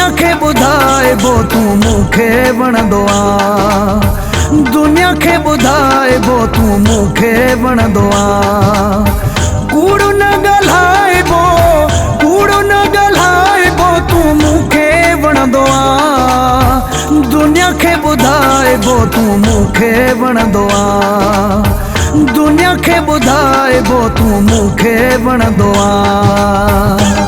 दुनिया खे ॿुधाइबो तूं मूंखे वणंदो आहे। दुनिया खे ॿुधाइबो तूं मूंखे वणंदो आहे। कूड़ न ॻाल्हाइबो, कूड़ न ॻाल्हाइबो तूं मूंखे वणंदो आहे। दुनिया खे ॿुधाइबो तूं मूंखे वणंदो आहे। दुनिया खे ॿुधाइबो तूं मूंखे वणंदो आहे।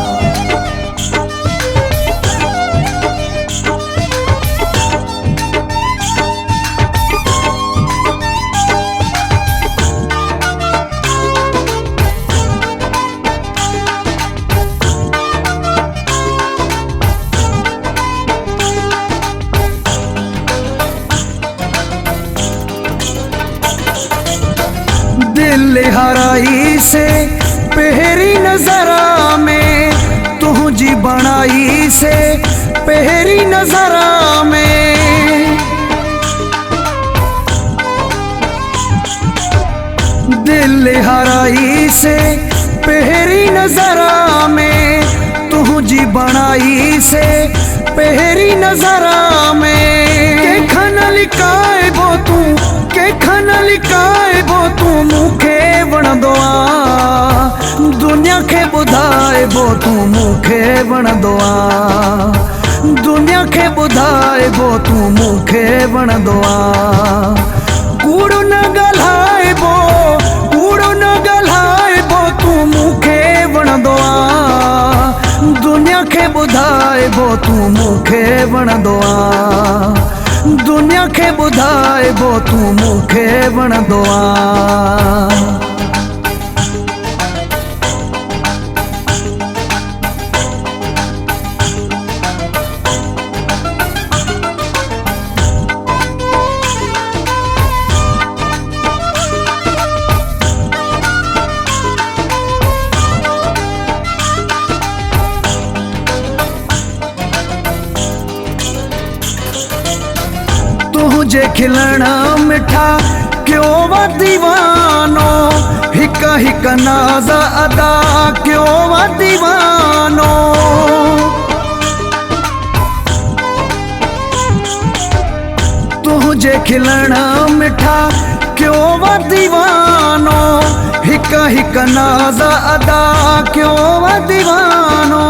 दिल हराई से पहरी नजरा में, तुझी बणाई से पहरी नजरा में। दिल हराई से पहरी नजरा में, तुझी बणाई से पहरी नजरा में। के खन लिकाइबो तूं, के खन लिकाइबो तूं मूंखे वणंदो आहे। दुनिया खे ॿुधाइबो तूं मूंखे वणंदो आहे। दुनिया खे ॿुधाइबो तूं मूंखे वणंदो आहे। कूड़ न ॻाल्हाइबो, कूड़ न ॻाल्हाइबो तूं मूंखे वणंदो आहे। दुनिया खे ॿुधाइबो तूं मूंखे वणंदो आहे। दुनिया खे ॿुधाइबो तूं मूंखे वणंदो आहे। तुझे खिलण मिठा क्यों वा दीवानो, हिक हिक नाज़ अदा क्यों वा दीवानो। तुझे खिलण मिठा क्यों वा दीवानो, हिक हिक नाज़ अदा क्यों वा दीवानो।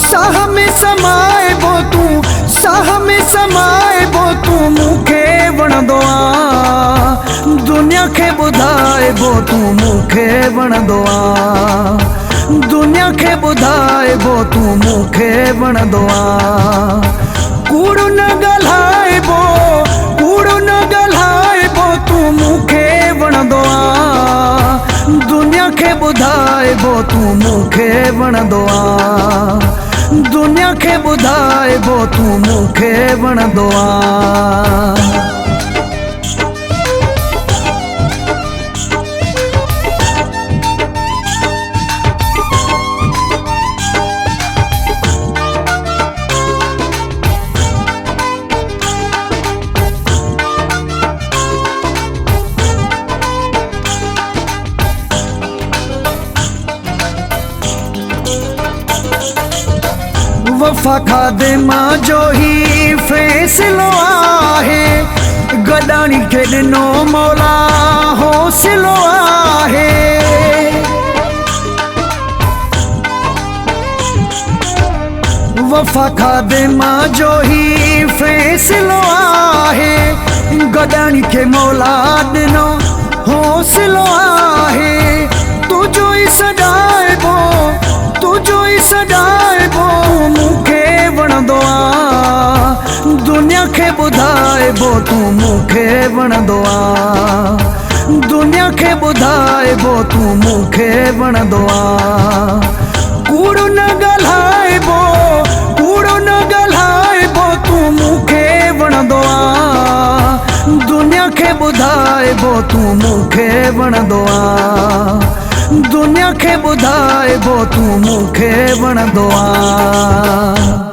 साह में समाइबो तूं, साह में समाइबो तूं मूंखे वणंदो आहे। दुनिया खे ॿुधाइबो तूं मूंखे वणंदो आहे। दुनिया खे ॿुधाइबो तूं मूंखे वणंदो आहे। कूड़ न ॻाल्हाइबो, कूड़ न ॻाल्हाइबो तूं मूंखे वणंदो आहे। दुनिया खे ॿुधाइबो तूं मूंखे वणंदो आहे। दुनिया खे ॿुधाइबो तूं मूंखे वणंदो आहे। वफ़ा खादिम जो ही फ़ैसिलो आहे, गॾाणी खे ॾिनो मौला हौसलो आहे। वफ़ा खादिम जो ही फ़ैसिलो आहे, गॾाणी खे मौला ॾिनो हौसलो आहे। तुझो ई सॾाइबो, तुझो ई सॾाइबो मूंखे वणंदो आहे। दुनिया खे ॿुधाइबो तूं मूंखे वणंदो आहे। दुनिया खे ॿुधाइबो तूं मूंखे वणंदो आहे। कूड़ न ॻाल्हाइबो, कूड़ न ॻाल्हाइबो तूं मूंखे वणंदो आहे। दुनिया खे ॿुधाइबो तूं मूंखे वणंदो आहे। दुनिया खे ॿुधाइबो तूं मूंखे वणंदो आहे।